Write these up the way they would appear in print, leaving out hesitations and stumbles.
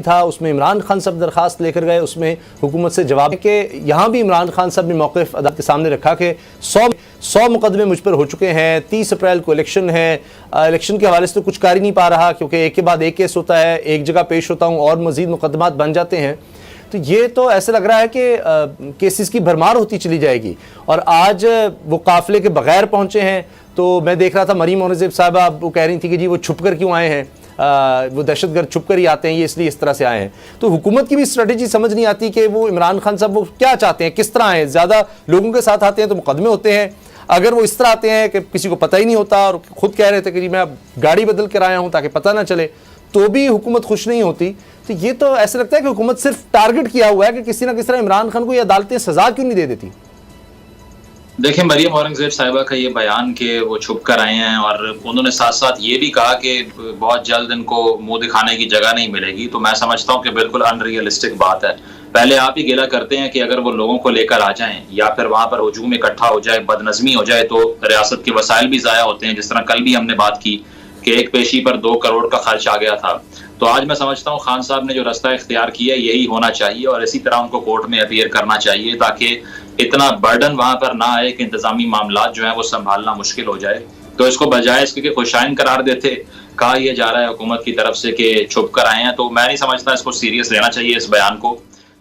تھا اس میں عمران خان صاحب درخواست لے کر گئے، اس میں حکومت سے جواب کہ یہاں بھی عمران خان صاحب نے موقف عدالت کے سامنے رکھا کہ 100 مقدمے مجھ پر ہو چکے ہیں، 30 اپریل کو الیکشن ہے، الیکشن کے حوالے سے تو کچھ کر ہی نہیں پا رہا کیونکہ ایک کے بعد ایک کیس ہوتا ہے، ایک جگہ پیش ہوتا ہوں اور مزید مقدمات بن جاتے ہیں۔ تو یہ تو ایسا لگ رہا ہے کہ کیسز کی بھرمار ہوتی چلی جائے گی، اور آج وہ قافلے کے بغیر پہنچے ہیں۔ تو میں دیکھ رہا تھا مریم اورنگزیب صاحبہ وہ کہہ رہی تھی کہ جی وہ چھپ کر کیوں آئے ہیں، وہ دہشت گرد چھپ کر ہی آتے ہیں، یہ اس لیے اس طرح سے آئے ہیں۔ تو حکومت کی بھی اسٹریٹجی سمجھ نہیں آتی کہ وہ عمران خان صاحب وہ کیا چاہتے ہیں، کس طرح ہیں۔ زیادہ لوگوں کے ساتھ آتے ہیں تو مقدمے ہوتے ہیں، اگر وہ اس طرح آتے ہیں کہ کسی کو پتہ ہی نہیں ہوتا اور خود کہہ رہے تھے کہ جی میں اب گاڑی بدل کر آیا ہوں تاکہ پتہ نہ چلے، تو بھی حکومت خوش نہیں ہوتی۔ تو یہ تو ایسا لگتا ہے کہ حکومت صرف ٹارگٹ کیا ہوا ہے کہ کسی نہ کسی طرح عمران خان کو یہ عدالتیں سزا کیوں نہیں دے دیتی۔ دیکھیں مریم اورنگزیب صاحبہ کا یہ بیان کہ وہ چھپ کر آئے ہیں، اور انہوں نے ساتھ ساتھ یہ بھی کہا کہ بہت جلد ان کو منہ دکھانے کی جگہ نہیں ملے گی، تو میں سمجھتا ہوں کہ بالکل ان ریئلسٹک بات ہے۔ پہلے آپ ہی گلہ کرتے ہیں کہ اگر وہ لوگوں کو لے کر آ جائیں یا پھر وہاں پر ہجوم اکٹھا ہو جائے، بدنظمی ہو جائے، تو ریاست کے وسائل بھی ضائع ہوتے ہیں، جس طرح کل بھی ہم نے بات کی کہ ایک پیشی پر 2 کروڑ کا خرچ آ گیا تھا۔ تو آج میں سمجھتا ہوں خان صاحب نے جو رستہ اختیار کیا یہی ہونا چاہیے، اور اسی طرح ان کو کورٹ میں اپیئر کرنا چاہیے تاکہ اتنا برڈن وہاں پر نہ آئے کہ انتظامی معاملات جو ہیں وہ سنبھالنا مشکل ہو جائے۔ تو اس کو بجائے اس کے خوشائن قرار دیتے، کہا یہ جا رہا ہے حکومت کی طرف سے کہ چھپ کر آئے ہیں، تو میں نہیں سمجھتا اس کو سیریس لینا چاہیے اس بیان کو۔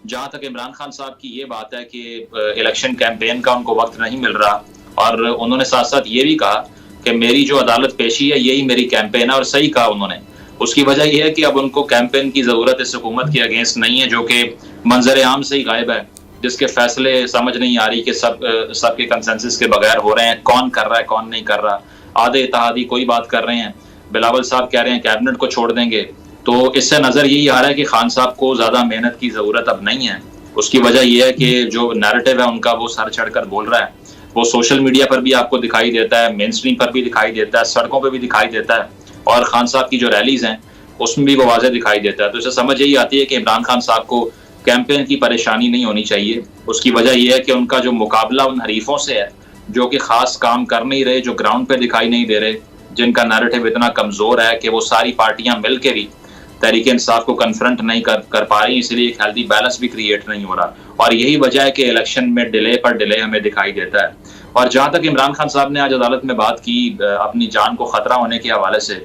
جہاں تک عمران خان صاحب کی یہ بات ہے کہ الیکشن کیمپین کا ان کو وقت نہیں مل رہا، اور انہوں نے ساتھ ساتھ یہ بھی کہا کہ میری جو عدالت پیشی ہے یہی میری کیمپین ہے، اور صحیح کہا انہوں نے۔ اس کی وجہ یہ ہے کہ اب ان کو کیمپین کی ضرورت اس حکومت کے اگینسٹ نہیں ہے، جو کہ منظر عام سے ہی غائب ہے، جس کے فیصلے سمجھ نہیں آ رہی کہ سب کے کنسنسس کے بغیر ہو رہے ہیں، کون کر رہا ہے کون نہیں کر رہا۔ آدھے اتحادی کوئی بات کر رہے ہیں، بلاول صاحب کہہ رہے ہیں کیبنٹ کو چھوڑ دیں گے۔ تو اس سے نظر یہی آ رہا ہے کہ خان صاحب کو زیادہ محنت کی ضرورت اب نہیں ہے۔ اس کی وجہ یہ ہے کہ جو نیریٹو ہے ان کا وہ سر چڑھ کر بول رہا ہے، وہ سوشل میڈیا پر بھی آپ کو دکھائی دیتا ہے، مین سٹریم پر بھی دکھائی دیتا ہے، سڑکوں پہ بھی دکھائی دیتا ہے، اور خان صاحب کی جو ریلیز ہیں اس میں بھی وہ واضح دکھائی دیتا ہے۔ تو اسے سمجھ یہی آتی ہے کہ عمران خان صاحب کو کیمپین کی پریشانی نہیں ہونی چاہیے۔ اس کی وجہ یہ ہے کہ ان کا جو مقابلہ ان حریفوں سے ہے جو کہ خاص کام کر نہیں رہے، جو گراؤنڈ پہ دکھائی نہیں دے رہے، جن کا نیریٹو اتنا کمزور ہے کہ وہ ساری پارٹیاں مل کے بھی تحریک انصاف کو کنفرنٹ نہیں کر پا رہی، اس لیے ایک ہیلدی بیلنس بھی کریٹ نہیں ہو رہا، اور یہی وجہ ہے کہ الیکشن میں ڈیلے پر ڈیلے ہمیں دکھائی دیتا ہے۔ اور جہاں تک عمران خان صاحب نے آج عدالت میں بات کی اپنی جان کو خطرہ ہونے کے حوالے سے،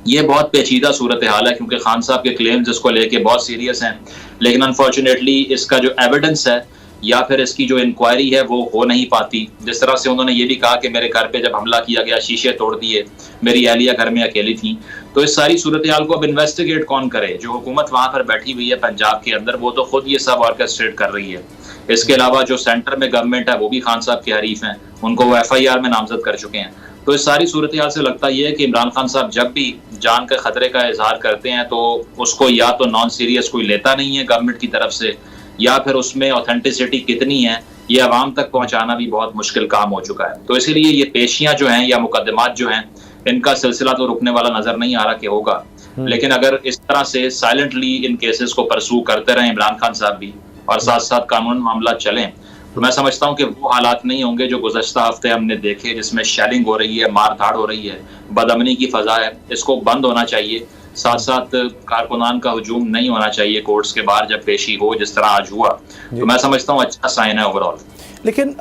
یہ بہت پیچیدہ صورتحال ہے، کیونکہ خان صاحب کے کلیمز اس کو لے کے بہت سیریس ہیں، لیکن انفارچونیٹلی اس کا جو ایویڈنس ہے یا پھر اس کی جو انکوائری ہے وہ ہو نہیں پاتی۔ جس طرح سے انہوں نے یہ بھی کہا کہ میرے گھر پہ جب حملہ کیا گیا شیشے توڑ دیے، میری اہلیہ گھر میں اکیلی تھیں، تو اس ساری صورتحال کو اب انویسٹیگیٹ کون کرے؟ جو حکومت وہاں پر بیٹھی ہوئی ہے پنجاب کے اندر، وہ تو خود یہ سب آرکسٹریٹ کر رہی ہے۔ اس کے علاوہ جو سینٹر میں گورنمنٹ ہے وہ بھی خان صاحب کے حریف ہیں، ان کو وہ FIR میں نامزد کر چکے ہیں۔ تو اس ساری صورتحال سے لگتا یہ ہے کہ عمران خان صاحب جب بھی جان کے خطرے کا اظہار کرتے ہیں تو اس کو یا تو نان سیریس کوئی لیتا نہیں ہے گورنمنٹ کی طرف سے، یا پھر اس میں اوتھینٹسٹی کتنی ہے یہ عوام تک پہنچانا بھی بہت مشکل کام ہو چکا ہے۔ تو اسی لیے یہ پیشیاں جو ہیں یا مقدمات جو ہیں ان کا سلسلہ تو رکنے والا نظر نہیں آ رہا کہ ہوگا، لیکن اگر اس طرح سے سائلنٹلی ان کیسز کو پرسو کرتے رہیں عمران خان صاحب بھی، اور ساتھ ساتھ قانون معاملات چلیں، تو میں سمجھتا ہوں کہ وہ حالات نہیں ہوں گے جو گزشتہ ہفتے ہم نے دیکھے، جس میں شیلنگ ہو رہی ہے، مار دھاڑ ہو رہی ہے، بدامنی کی فضا ہے۔ اس کو بند ہونا چاہیے۔ ساتھ ساتھ کارکنان کا ہجوم نہیں ہونا چاہیے کورٹس کے باہر جب پیشی ہو، جس طرح آج ہوا۔ تو میں سمجھتا ہوں اچھا سائن ہے اوورآل۔ لیکن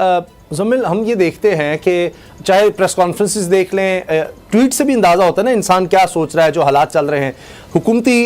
زمل ہم یہ دیکھتے ہیں کہ چاہے پریس کانفرنسز دیکھ لیں، ٹویٹ سے بھی اندازہ ہوتا ہے نا انسان کیا سوچ رہا ہے، جو حالات چل رہے ہیں۔ حکومتی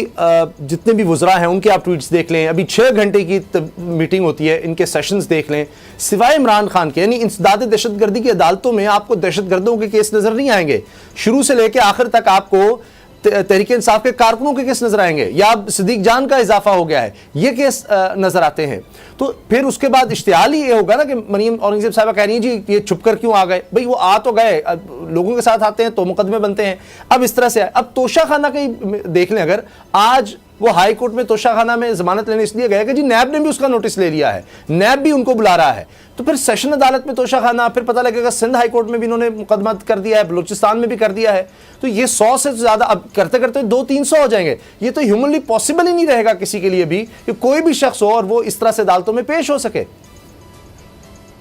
جتنے بھی وزراء ہیں ان کے آپ ٹویٹس دیکھ لیں، ابھی 6 گھنٹے کی میٹنگ ہوتی ہے، ان کے سیشنز دیکھ لیں، سوائے عمران خان کے، یعنی انسداد دہشت گردی کی عدالتوں میں آپ کو دہشت گردوں کے کیس نظر نہیں آئیں گے۔ شروع سے لے کے آخر تک آپ کو تحریک انصاف کے کارکنوں کے کیس نظر آئیں گے، یا صدیق جان کا اضافہ ہو گیا ہے، یہ کیس نظر آتے ہیں۔ تو پھر اس کے بعد اشتعال ہی یہ ہوگا نا کہ مریم اورنگزیب صاحبہ کہہ رہی ہیں جی یہ چھپ کر کیوں آ گئے؟ بھئی وہ آ تو گئے، لوگوں کے ساتھ آتے ہیں تو مقدمے بنتے ہیں۔ اب اس طرح سے اب توشہ خانہ کا ہی دیکھ لیں، اگر آج وہ ہائی کورٹ میں توشہ خانہ میں ضمانت لینے اس لیے گئے کہ جی نیب نے بھی اس کا نوٹس لے لیا ہے، نیب بھی ان کو بلا رہا ہے، تو پھر سیشن عدالت میں توشہ خانہ، پھر پتہ لگے گا سندھ ہائی کورٹ میں بھی انہوں نے مقدمہ کر دیا ہے، بلوچستان میں بھی کر دیا ہے۔ تو یہ 100 سے زیادہ اب کرتے کرتے 200-300 ہو جائیں گے۔ یہ تو ہیومنلی پاسبل ہی نہیں رہے گا کسی کے لیے بھی کہ کوئی بھی شخص ہو اور وہ اس طرح سے عدالتوں میں پیش ہو سکے۔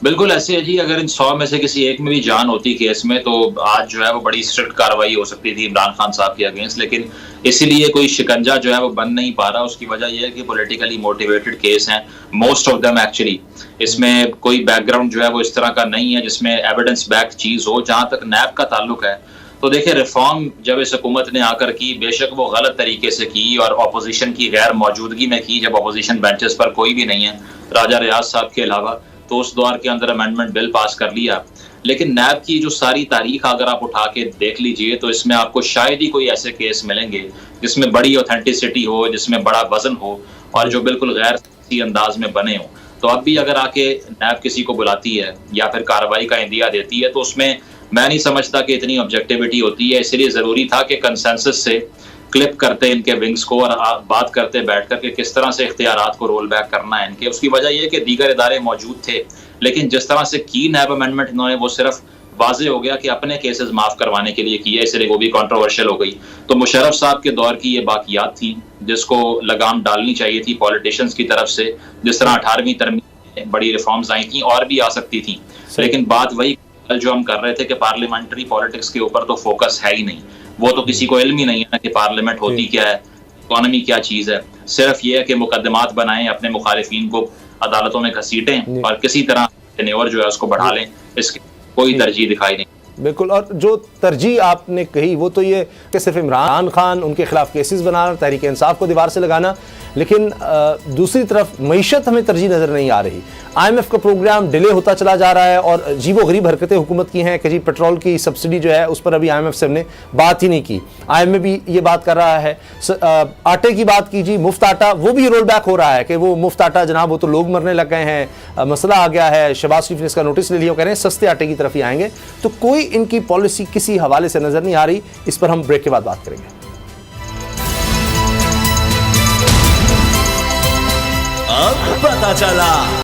بالکل ایسے ہے جی، اگر ان 100 میں سے کسی ایک میں بھی جان ہوتی کیس میں تو آج جو ہے وہ بڑی اسٹرکٹ کارروائی ہو سکتی تھی عمران خان صاحب کے اگینسٹ، لیکن اسی لیے کوئی شکنجہ جو ہے وہ بن نہیں پا رہا. اس کی وجہ یہ ہے کہ پولیٹیکلی موٹیویٹڈ کیس ہیں موسٹ آف دم ایکچولی. اس میں کوئی بیک گراؤنڈ جو ہے وہ اس طرح کا نہیں ہے جس میں ایویڈنس بیک چیز ہو. جہاں تک نیب کا تعلق ہے تو دیکھیں ریفارم جب اس حکومت نے آ کر کی، بے شک وہ غلط طریقے سے کی اور اپوزیشن کی غیر موجودگی میں کی، جب اپوزیشن بینچز پر کوئی بھی نہیں ہے راجہ ریاض صاحب کے علاوہ، تو اس دور کے اندر امینڈمنٹ بل پاس کر لیا. لیکن نیب کی جو ساری تاریخ اگر آپ اٹھا کے دیکھ لیجئے تو اس میں آپ کو شاید ہی کوئی ایسے کیس ملیں گے جس میں بڑی اوتھینٹسٹی ہو، جس میں بڑا وزن ہو اور جو بالکل غیر سیاسی انداز میں بنے ہوں. تو اب بھی اگر آ کے نیب کسی کو بلاتی ہے یا پھر کارروائی کا عندیہ دیتی ہے تو اس میں میں نہیں سمجھتا کہ اتنی آبجیکٹیوٹی ہوتی ہے. اس لیے ضروری تھا کہ کنسنسس سے کلپ کرتے ان کے ونگز کو اور بات کرتے بیٹھ کر کہ کس طرح سے اختیارات کو رول بیک کرنا ہے ان کے. اس کی وجہ یہ کہ دیگر ادارے موجود تھے، لیکن جس طرح سے کی نیب امینڈمنٹ انہوں نے وہ صرف واضح ہو گیا کہ اپنے کیسز معاف کروانے کے لیے کیا، اس لیے وہ بھی کنٹروورشل ہو گئی. تو مشرف صاحب کے دور کی یہ باقیات تھیں جس کو لگام ڈالنی چاہیے تھی پولیٹیشنز کی طرف سے. جس طرح 18ویں ترمیم بڑی ریفارمز آئی تھیں اور بھی آ سکتی تھیں، لیکن بات وہی جو ہم کر رہے تھے کہ پارلیمنٹری پالیٹکس کے اوپر تو فوکس ہے ہی نہیں. وہ تو کسی کو علم ہی نہیں ہے کہ پارلیمنٹ ہوتی کیا ہے، اکانومی کیا چیز ہے. صرف یہ ہے کہ مقدمات بنائیں، اپنے مخالفین کو عدالتوں میں گھسیٹیں اور کسی طرح ٹینیور جو ہے اس کو بڑھا لیں. اس کی کوئی ترجیح دکھائی نہیں. بالکل. اور جو ترجیح آپ نے کہی وہ تو یہ کہ صرف عمران خان ان کے خلاف کیسز بنانا، تحریک انصاف کو دیوار سے لگانا، لیکن دوسری طرف معیشت ہمیں ترجیح نظر نہیں آ رہی. IMF کا پروگرام ڈیلے ہوتا چلا جا رہا ہے اور عجیب و غریب حرکتیں حکومت کی ہیں کہ جی پیٹرول کی سبسڈی جو ہے اس پر ابھی IMF سے ہم نے بات ہی نہیں کی. IMF بھی یہ بات کر رہا ہے. آٹے کی بات کی جی، مفت آٹا، وہ بھی رول بیک ہو رہا ہے کہ وہ مفت آٹا جناب وہ تو لوگ مرنے لگ گئے ہیں، مسئلہ آ گیا ہے. شہباز شریف نے اس کا نوٹس لے لیا، وہ کہہ رہے ہیں سستے آٹے کی طرف ہی آئیں گے. تو کوئی ان کی پالیسی کسی حوالے سے نظر نہیں آ رہی. اس پر ہم بریک کے بعد بات کریں گے. اب پتہ چلا